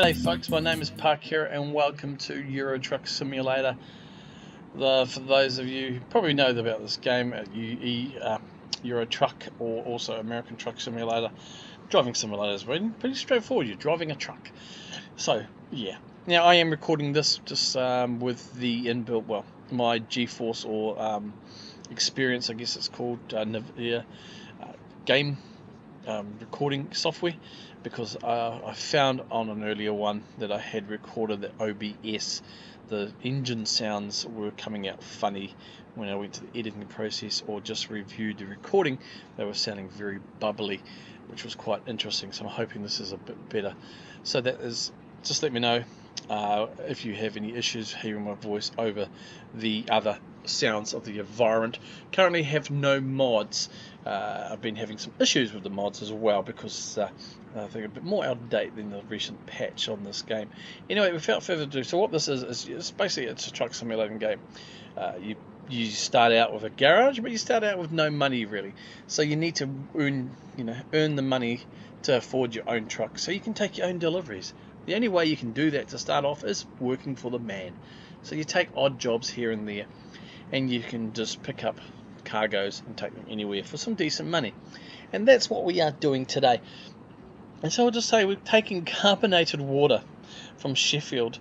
G'day folks, my name is Parkera and welcome to Euro Truck Simulator. For those of you who probably know about this game, Euro Truck, or also American Truck Simulator. Driving simulator is pretty straightforward. You're driving a truck. So yeah, now I am recording this just with the inbuilt, well, my GeForce or Experience, I guess it's called, game recording software, because I found on an earlier one that I had recorded that OBS, the engine sounds were coming out funny when I went to the editing process or just reviewed the recording. They were sounding very bubbly, which was quite interesting, so I'm hoping this is a bit better. So that is, just let me know if you have any issues hearing my voice over the other sounds of the environment. Currently have no mods. I've been having some issues with the mods as well, because I think a bit more out of date than the recent patch on this game. Anyway, without further ado, so what this is it's basically, it's a truck simulating game. You start out with a garage, but you start out with no money really. So you need to earn the money to afford your own truck, so you can take your own deliveries. The only way you can do that to start off is working for the man. So you take odd jobs here and there, and you can just pick up cargoes and take them anywhere for some decent money. And that's what we are doing today. And so I'll just say we're taking carbonated water from Sheffield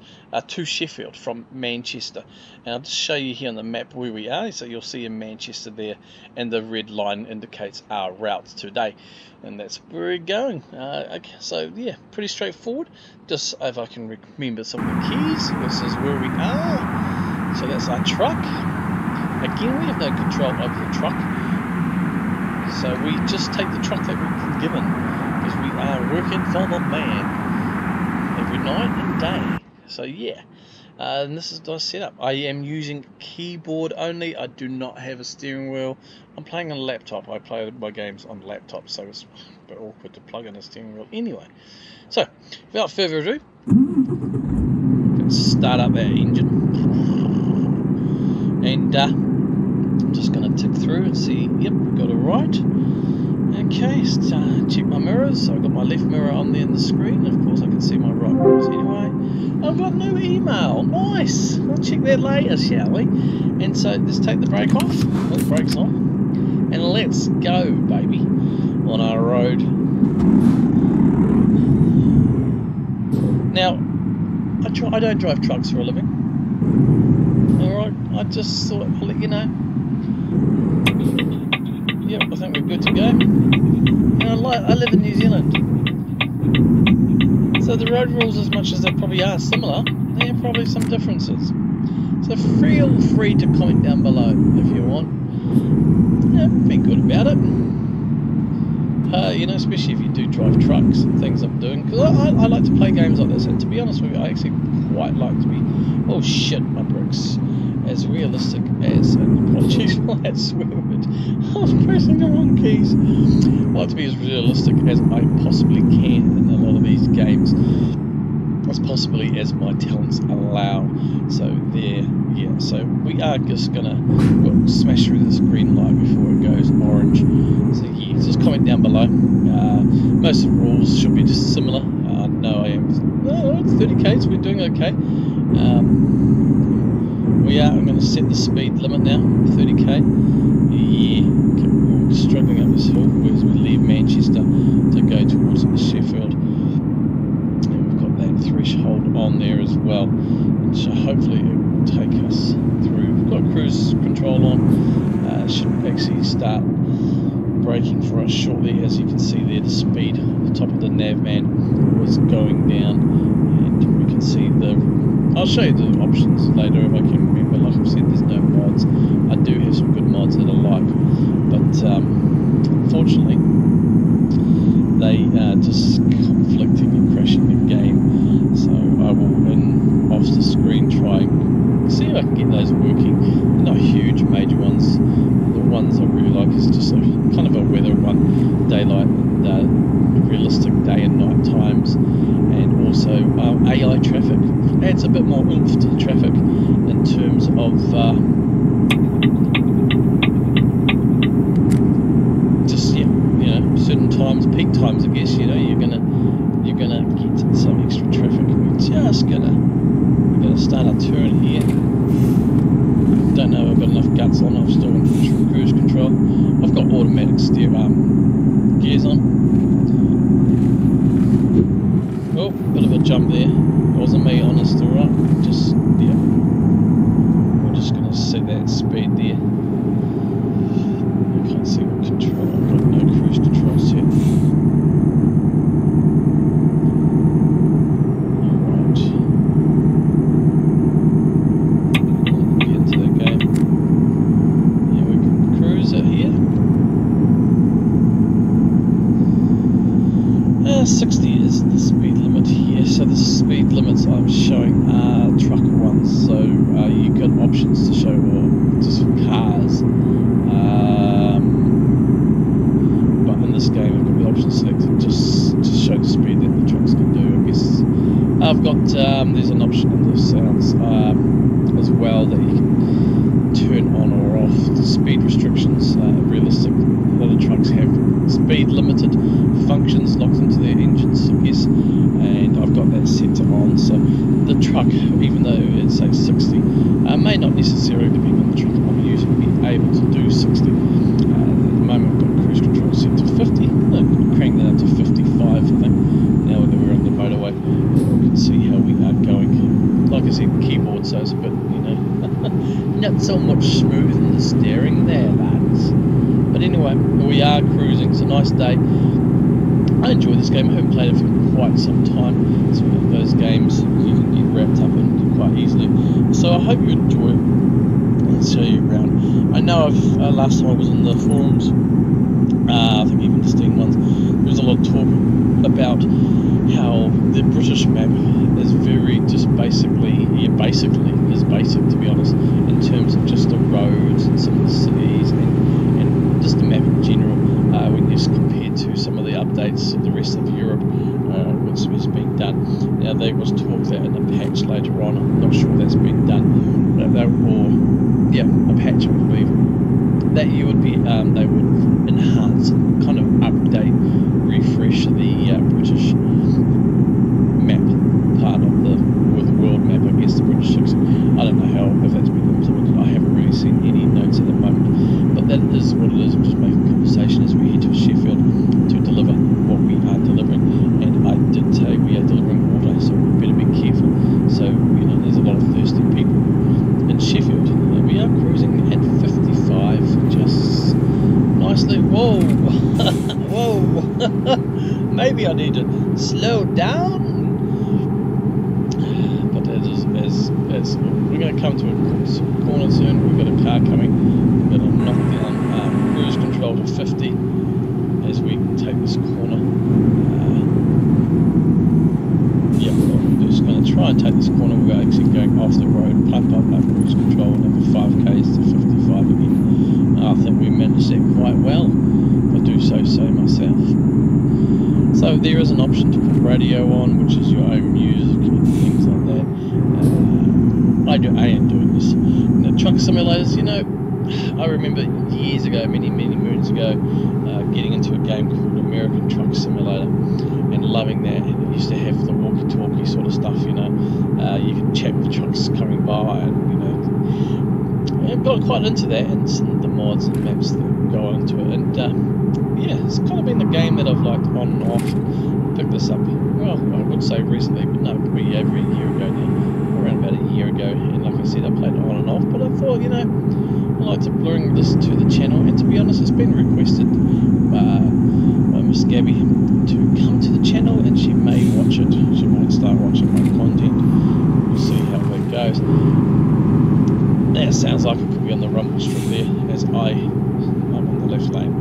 to Sheffield from Manchester. And I'll just show you here on the map where we are. So you'll see in Manchester there, and the red line indicates our route today. And that's where we're going. Okay, so yeah, pretty straightforward. Just if I can remember some of the keys, this is where we are. So that's our truck. Again, we have no control over the truck. So we just take the truck that we've been given, because we are working for the man every night and day. So yeah, and this is the setup. I am using keyboard only. I do not have a steering wheel. I'm playing on a laptop. I play my games on laptop, so it's a bit awkward to plug in a steering wheel anyway. So without further ado, let's start up that engine, and I'm just going to tick through and see. Yep, got it right. Okay, check my mirrors. So I've got my left mirror on there in the screen, and of course I can see my right mirrors anyway. I've got no email. Nice. We'll check that later, shall we? And so let's take the brake off. Oh, the brake's on. And let's go, baby, on our road. Now, I don't drive trucks for a living. Alright, I just thought I'll let you know. Yep, I think we're good to go. And I live in New Zealand, so the road rules, as much as they probably are similar, there are probably some differences. So feel free to comment down below if you want. Yeah, be good about it. Especially if you do drive trucks and things I'm doing, because I like to play games like this, and to be honest with you, I actually quite like to be, oh shit, my bricks, as realistic as, and apologies for that swear word, I was pressing the wrong keys. I like to be as realistic as I possibly can in a lot of these games, as possibly as my talents allow. So there, yeah, so we are just gonna smash through this green light before it goes orange. So yeah, just comment down below. Most of the rules should be just similar. No, it's 30k, so we're doing okay. I'm going to set the speed limit now, 30k. Yeah, we're struggling up this hill as we leave Manchester to go towards Sheffield. And we've got that threshold on there as well, so hopefully it will take us through. We've got cruise control on. Should actually start braking for us shortly. As you can see there, the speed at the top of the nav man was going down, and we can see I'll show you the options later if I can remember. Like I've said, there's no mods. I do have some good mods that I like, but unfortunately they are just conflicting and crashing the game. So I will, off the screen, try and see if I can get those working. They're not huge major ones. The ones I really like is just kind of a weather one, daylight, realistic day and night times, and also AI traffic. Adds a bit more oomph to the traffic in terms of just certain times, peak times. I guess you're gonna get some extra traffic. just gonna start a turn here. Don't know if I've got enough guts on. I've still on cruise control. I've got automatic gears on. Oh, bit of a jump there. Wasn't me, honest, alright. Just, yeah. We're just gonna set that speed there. I can't see what control. I've got no cruise control set. Alright. Get into the game. Yeah, we can cruise it here. 60 is the speed limit here, so the speed limits I'm showing are truck ones, so you've got options to show, or just for cars, but in this game I've got the option selected just to show the speed that the trucks can do. I guess I've got, there's an option in the sounds as well that you can turn on or off the speed restrictions. Realistic, a lot of trucks have speed limited functions locked into their engines, I guess, and I've got that set to on, so the truck, even though it says 60, may not necessarily, depending on the truck I'm using, be able to do 60. At the moment I've got cruise control set to 50, I'll crank that up to 55 I think, now that we're on the motorway. We can see how we are going. Like I said, keyboard, so it's a bit, you know, not so much smooth in the steering there, lads. But anyway, we are cruising. It's a nice day. I enjoy this game. I haven't played it for quite some time. It's one of those games you can get wrapped up in quite easily. So I hope you enjoy it. Let's show you around. I know I've last time I was in the forums, I think even the Steam ones, there was a lot of talk about how the British map is very just basically, basically is basic, to be honest, in terms of just the roads and some of the cities and just the map in general, when it's compared to some of the updates of the rest of Europe, which has been done. Now there was talk that in a patch later on, I'm not sure that's been done, but a patch I believe, that you would be, they would enhance, kind of update, refresh the British map part of the world map, I guess, the British 6. I don't know how, if that's been implemented. I haven't really seen any notes at the moment, but that is what it is. I'm just making conversation as we head to Sheffield to deliver what we are delivering, and I did say we are delivering water, so we better be careful. So, you know, there's a lot of thirsty people in Sheffield, and we are cruising at 55, just nicely. Whoa, whoa, maybe I need to slow down. We're going to come to a corner soon. We've got a car coming. We're going to knock down cruise control to 50 as we take this corner. We're just going to try and take this corner without actually going off the road, pump up our cruise control another 5k's to 55 again. I think we managed that quite well. I do say myself. So there is an option to put radio on, which is your own music and things like that. I am doing this. Now, truck simulators, you know, I remember years ago, many moons ago, getting into a game called American Truck Simulator and loving that. And it used to have the walkie-talkie sort of stuff, you know. You could chat with trucks coming by, and, you know, I got quite into that, and some of the mods and maps that go into it. And yeah, it's kind of been the game that I've liked on and off. Picked this up, well, I would say recently, but no, probably over a year ago now, around about a year ago. And like I said, I played it on and off, but I thought, you know, I like to bring this to the channel, and to be honest, it's been requested by Miss Gabby to come to the channel, and she may watch it. She might start watching my content. We'll see how that goes. That sounds like it could be on the rumble strip there, as I'm on the left lane,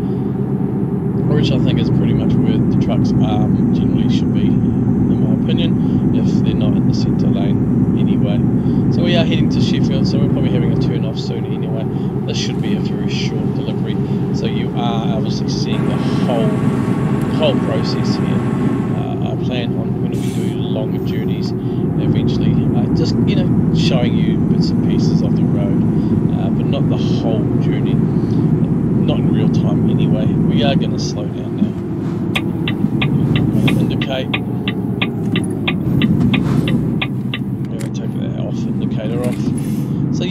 which I think is pretty much where the trucks generally should be, in my opinion, if they're not in the centre lane anyway. So we are heading to Sheffield, so we're probably having a turn off soon anyway. This should be a very short delivery, so you are obviously seeing the whole process here. I plan on, when we do longer journeys eventually, just, you know, showing you bits and pieces of the road, but not the whole journey, not in real time anyway. We are going to slow down now. I'm going to indicate.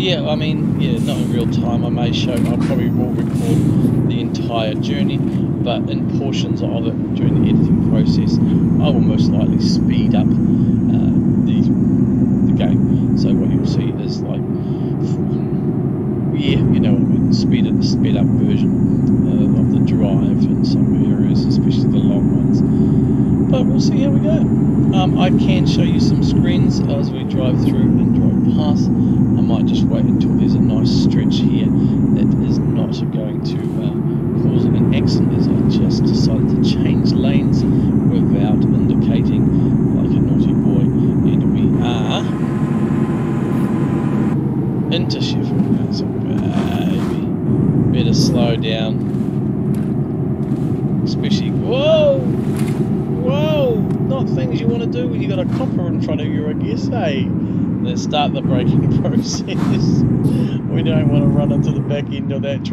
yeah, I mean, yeah, not in real time. I probably will record the entire journey, but in portions of it during the editing process, I will most likely speed up the game. So what you'll see is like, yeah, you know, speed up version of the drive in some areas, especially the long ones. But we'll see how we go. I can show you some screens as we drive through and drive past. I might just wait until there's a nice stretch here that is not going to cause an accident, as I just decided to change lanes without indicating like a naughty boy. And we are into Sheffield now, so baby, better slow down. Especially, whoa! Not things you want to do when you got a copper in front of you, I guess, hey? Let's start the braking process. We don't want to run into the back end of that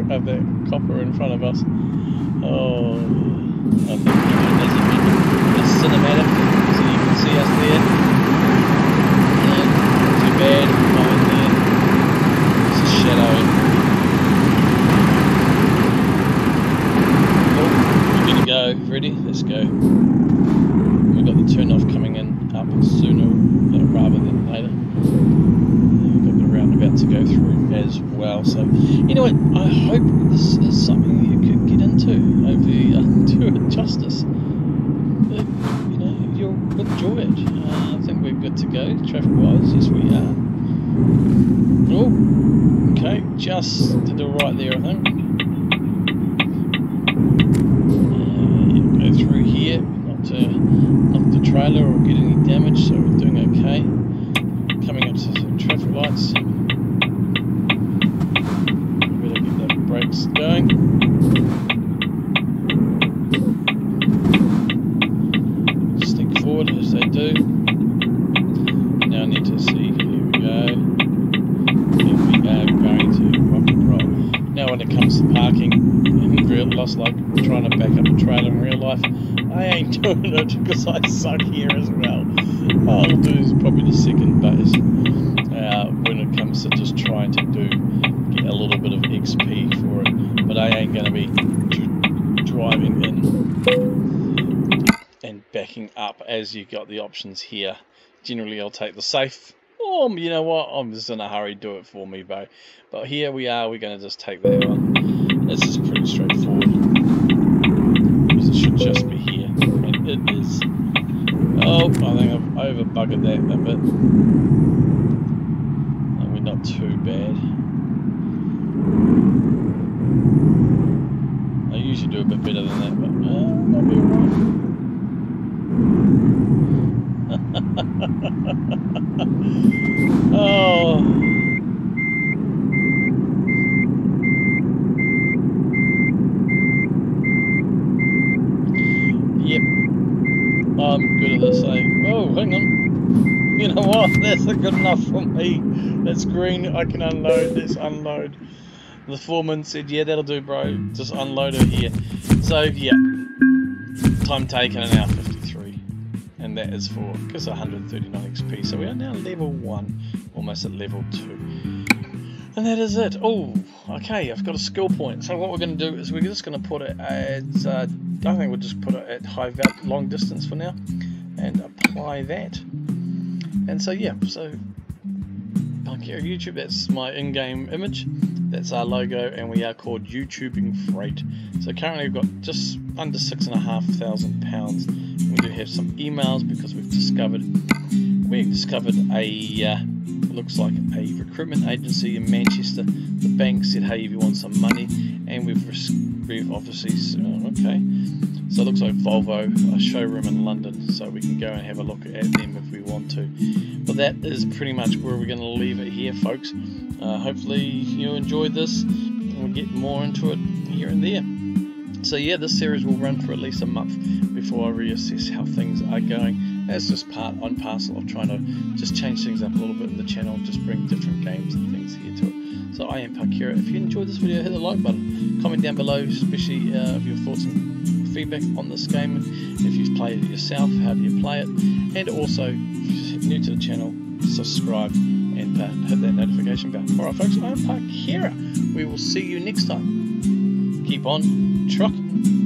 copper in front of us. Oh, I think we're doing this cinematic, so you can see us there. Not too bad, behind there. It's a shadow. Oh, we're gonna go. Ready? Let's go. We've got the turn off coming in up sooner rather than later. We've got the roundabout to go through as well. So, you know what? I hope this is something you could get into. Hopefully, do it justice. You know, you'll enjoy it. I think we're good to go traffic-wise. Yes, we are. Oh, okay. Just did it right there, I think. Go through here. Not to knock the trailer or get any damage, so we're doing okay. Coming up to some traffic lights. Better get the brakes going. Stick forward as they do. Now I need to see, here we go. Here we are going to rock and roll. Now when it comes to parking, in real life, like trying to back up a trailer in real life, I ain't doing it because I suck here as well. I'll do is probably the second base when it comes to just trying to get a little bit of XP for it. But I ain't going to be driving in and backing up as you got the options here. Generally, I'll take the safe. Oh, you know what? I'm just in a hurry. Do it for me, bro. But here we are. We're going to just take that one. This is pretty straightforward. It should just be here, and it is. Oh, I think I've over-buggered that a bit. And we're not too bad. I usually do a bit better than that, but might be alright. Oh. I'm good at this, eh? Oh, hang on. You know what? That's good enough for me. That's green. I can unload. Let's unload. The foreman said, yeah, that'll do, bro. Just unload it here. So, yeah. Time taken, an hour 53. And that is for, because 139 XP. So we are now level 1, almost at level 2. And that is it. Oh, okay, I've got a skill point. So what we're going to do is we're just going to put it as, I think we'll just put it at high value, long distance for now, and apply that. And so yeah, so Parkera YouTube, that's my in-game image. That's our logo, and we are called YouTubing Freight. So currently we've got just under £6,500. We do have some emails because we've discovered a looks like a recruitment agency in Manchester. The bank said, hey, if you want some money, and we've obviously, okay, so it looks like Volvo, a showroom in London, so we can go and have a look at them if we want to. But that is pretty much where we're going to leave it here, folks. Hopefully you enjoyed this, and we'll get more into it here and there. So yeah, this series will run for at least a month before I reassess how things are going. That's just part and parcel of trying to just change things up a little bit in the channel and just bring different games and things here to it. So I am Parkera. If you enjoyed this video, hit the like button. Comment down below, especially your thoughts and feedback on this game. If you've played it yourself, how do you play it? And also, if you're new to the channel, subscribe and and hit that notification bell. Alright folks, I'm Parkera. We will see you next time. Keep on trucking.